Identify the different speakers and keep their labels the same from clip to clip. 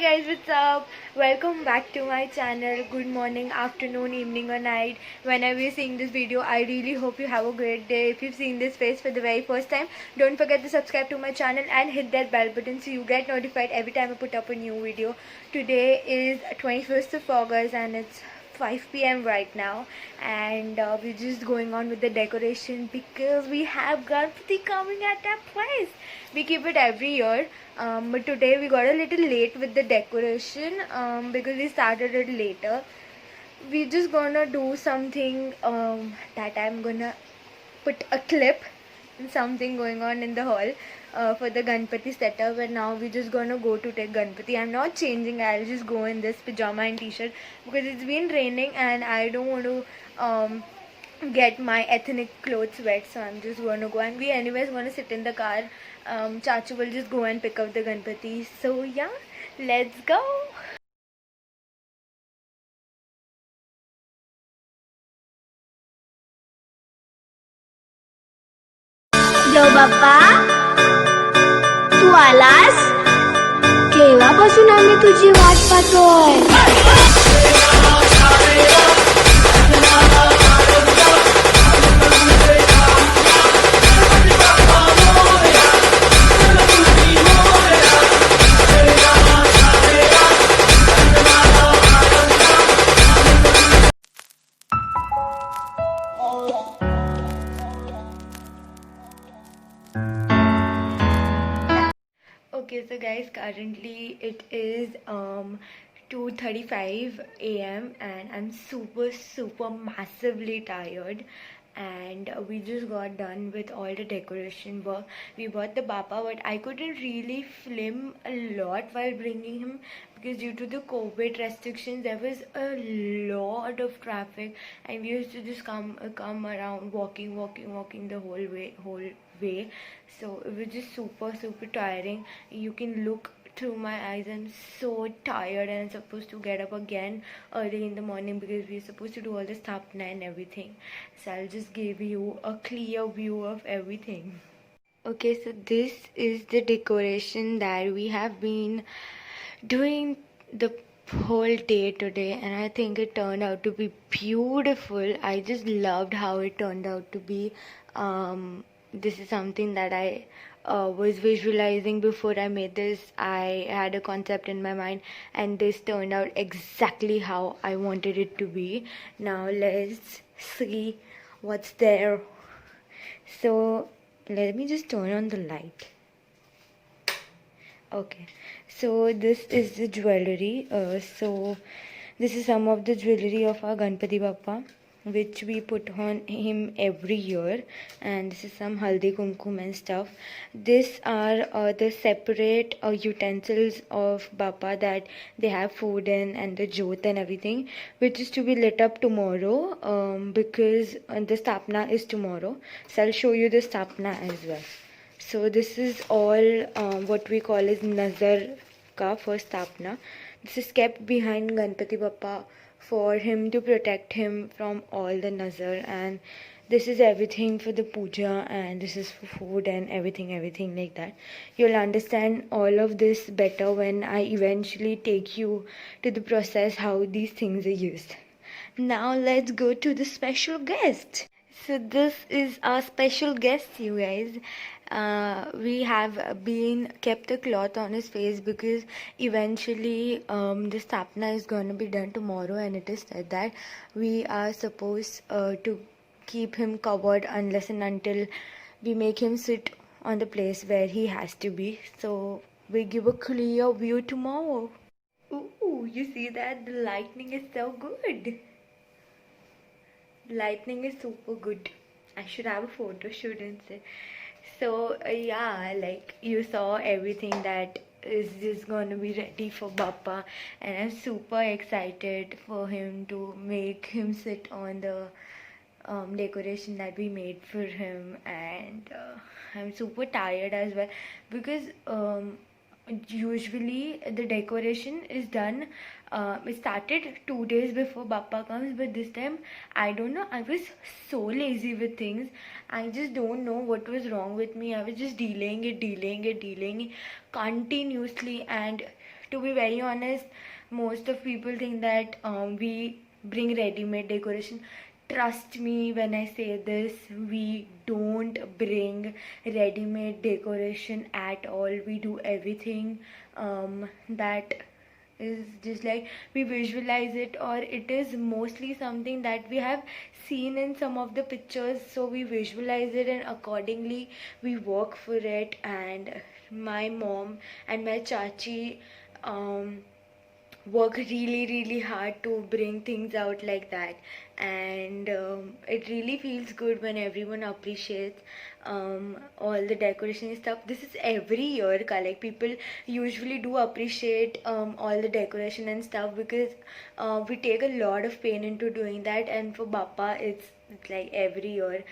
Speaker 1: guys, what's up? Welcome back to my channel. Good morning, afternoon, evening or night. Whenever you're seeing this video, I really hope you have a great day. If you've seen this face for the very first time, don't forget to subscribe to my channel and hit that bell button so you get notified every time I put up a new video. Today is 21st of August and it's 5 p.m. right now, and we're just going on with the decoration because we have Ganpati coming at our place. We keep it every year, but today we got a little late with the decoration because we started it later. We're just gonna do something that I'm gonna put a clip and something going on in the hall for the Ganpati setup, and now we're just gonna go to take Ganpati. I'm not changing, I'll just go in this pajama and t-shirt because it's been raining and I don't want to get my ethnic clothes wet, so I'm just gonna go, and we anyways gonna sit in the car. Chachu will just go and pick up the Ganpati, so yeah, let's go.
Speaker 2: देव बाप्पा, तू आलास? केव्हापासून आम्ही तुझी वाट पाहतोय.
Speaker 1: Okay, so guys, currently it is 2:35 a.m. and I'm super massively tired, and we just got done with all the decoration work. We bought the Bappa, but I couldn't really film a lot while bringing him because due to the COVID restrictions there was a lot of traffic, and we used to just come around walking the whole way. So it was just super tiring. You can look through my eyes. I'm so tired and I'm supposed to get up again early in the morning because we're supposed to do all the sthapna and everything. So I'll just give you a clear view of everything. Okay, so this is the decoration that we have been doing the whole day today, and I think it turned out to be beautiful. I just loved how it turned out to be. This is something that I was visualizing before I made this. I had a concept in my mind and this turned out exactly how I wanted it to be. Now let's see what's there. So let me just turn on the light. Okay, so this is the jewelry. So this is some of the jewelry of our Ganpati Bappa, which we put on him every year, and this is some haldi kumkum and stuff. These are the separate utensils of Bappa that they have food in, and the jyot and everything, which is to be lit up tomorrow because the sthapna is tomorrow. So I'll show you the sthapna as well. So this is all what we call as nazar ka for sthapna. This is kept behind Ganpati Bappa for him to protect him from all the nazar, and this is everything for the puja, and this is for food and everything like that. You'll understand all of this better when I eventually take you to the process how these things are used. Now let's go to the special guest. So this is our special guest, you guys. We have been kept a cloth on his face because eventually the sthapna is going to be done tomorrow, and it is said that we are supposed to keep him covered unless and until we make him sit on the place where he has to be. So we give a clear view tomorrow. Ooh, you see that? The lightning is so good. Lightning is super good. I should have a photo shoot instead. So yeah, like you saw everything that is just gonna be ready for Bappa, and I'm super excited for him to make him sit on the decoration that we made for him, and I'm super tired as well because usually the decoration is done it started 2 days before Bappa comes, but this time I don't know, I was so lazy with things. I just don't know what was wrong with me. I was just delaying it continuously, and To be very honest, most of people think that we bring ready-made decoration. Trust me when I say this, we don't bring ready-made decoration at all. We do everything that is just like we visualize it, or it is mostly something that we have seen in some of the pictures, so we visualize it and accordingly we work for it. And my mom and my chachi um, work really hard to bring things out like that. And it really feels good when everyone appreciates all the decoration and stuff. This is every year, like people usually do appreciate all the decoration and stuff, because we take a lot of pain into doing that. And for Bappa, it's like every year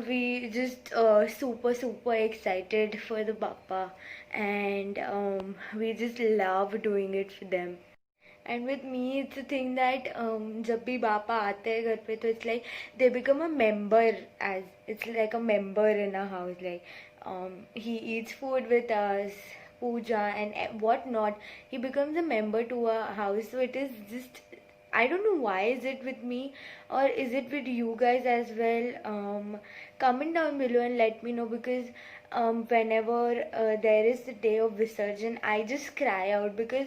Speaker 1: we just super excited for the Bappa, and we just love doing it for them. And with me, it's a thing that जब भी बापा आते हैं घर पे, तो it's like they become a member, as it's like a member in our house. Like he eats food with us, puja and whatnot. He becomes a member to our house. So it is just, I don't know why is it with me, or is it with you guys as well. Comment down below and let me know, because whenever there is the day of Visarjan, I just cry out, because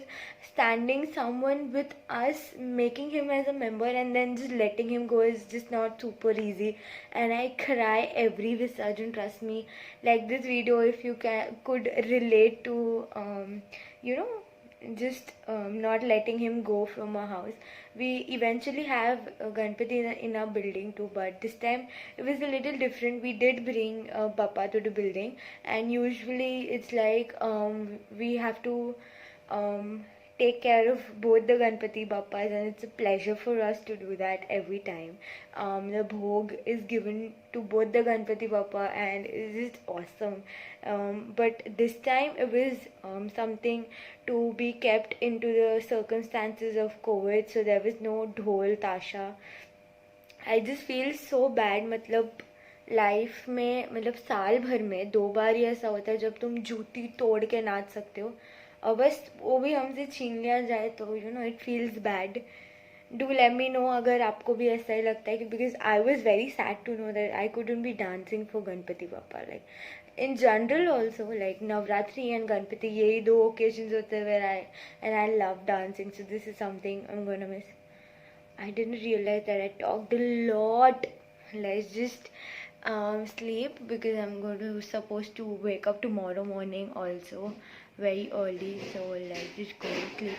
Speaker 1: standing someone with us, making him as a member and then just letting him go is just not super easy. And I cry every Visarjan, trust me. Like this video, if you could relate to you know, just not letting him go from our house. We eventually have Ganpati in our building too, but this time it was a little different. We did bring Bappa to the building, and usually it's like we have to take care of both the Ganpati Bappas, and it's a pleasure for us to do that every time. The bhog is given to both the Ganpati Bappa, and it's just awesome. But this time it was something to be kept into the circumstances of COVID, so there was no dhol tasha. I just feel so bad. मतलब life में, मतलब साल भर में 2 बार ही ऐसा होता है जब तुम जूती तोड़ के नाच सकते हो, और बस वो भी हमसे छीन लिया जाए, तो you know it feels bad. Do let me know अगर आपको भी ऐसा ही लगता है, कि because I was very sad to know that I couldn't be dancing for Ganpati Bappa. Like in general also, like Navratri and Ganpati, यही 2 occasions होते हैं where I love dancing, so this is something I'm gonna miss. I didn't realize that I talked a lot. Let's just sleep, because I'm going to supposed to wake up tomorrow morning also very early, so let's just go to sleep.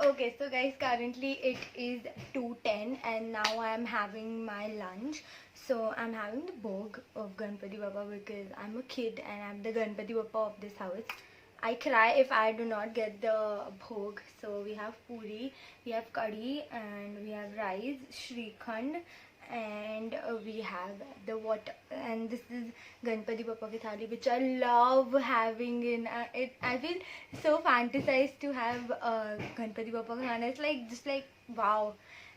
Speaker 1: Okay, so guys, currently it is 2:10 and now I am having my lunch. So I'm having the bhog of Ganpati Bappa, because I'm a kid and I'm the Ganpati Bappa of this house. I cry if I do not get the bhog. So we have puri, we have curry, and we have rice, shrikhand, and we have the water, and this is Ganpati Bappa ki thali, which I love having in it. I feel so fantasized to have Ganpati Bappa ka khana. It's like just like wow.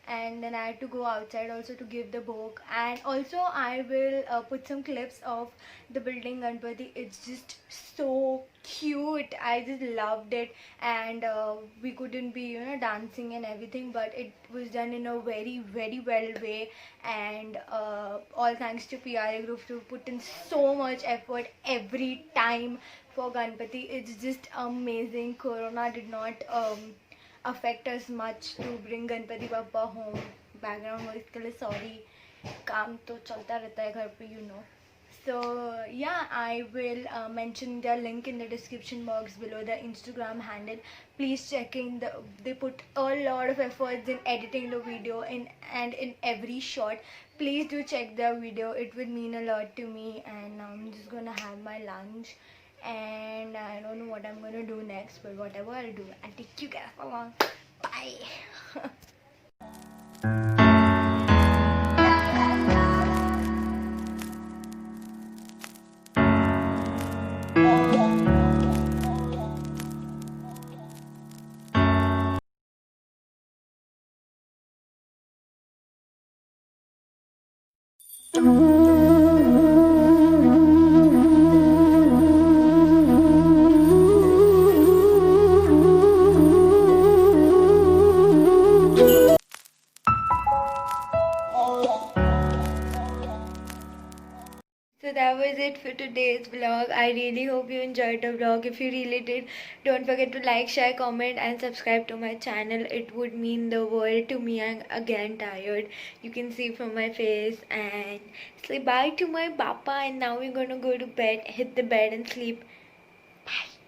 Speaker 1: And then I had to go outside also to give the bhog, and also I will put some clips of the building Ganpati. It's just so cute. I just loved it, and we couldn't be dancing and everything, but it was done in a very very well way, and all thanks to PRA group to put in so much effort every time for Ganpati. It's just amazing. Corona did not affect us much to bring Ganpati पापा home. Background noise के लिए sorry. काम तो चलता रहता है घर पे, you know. So yeah, I will mention their link in the description box below, the Instagram handle. Please check in. They put a lot of efforts in editing the video and in every shot. Please do check their video. It would mean a lot to me. And now I'm just gonna have my lunch. And I don't know what I'm gonna do next, but whatever I'll do, I'll take you guys along. Bye. So that was it for today's vlog. I really hope you enjoyed the vlog. If you really did, don't forget to like, share, comment and subscribe to my channel. It would mean the world to me. I'm again tired. You can see from my face. And say bye to my papa. And now we're gonna go to bed, hit the bed and sleep. Bye.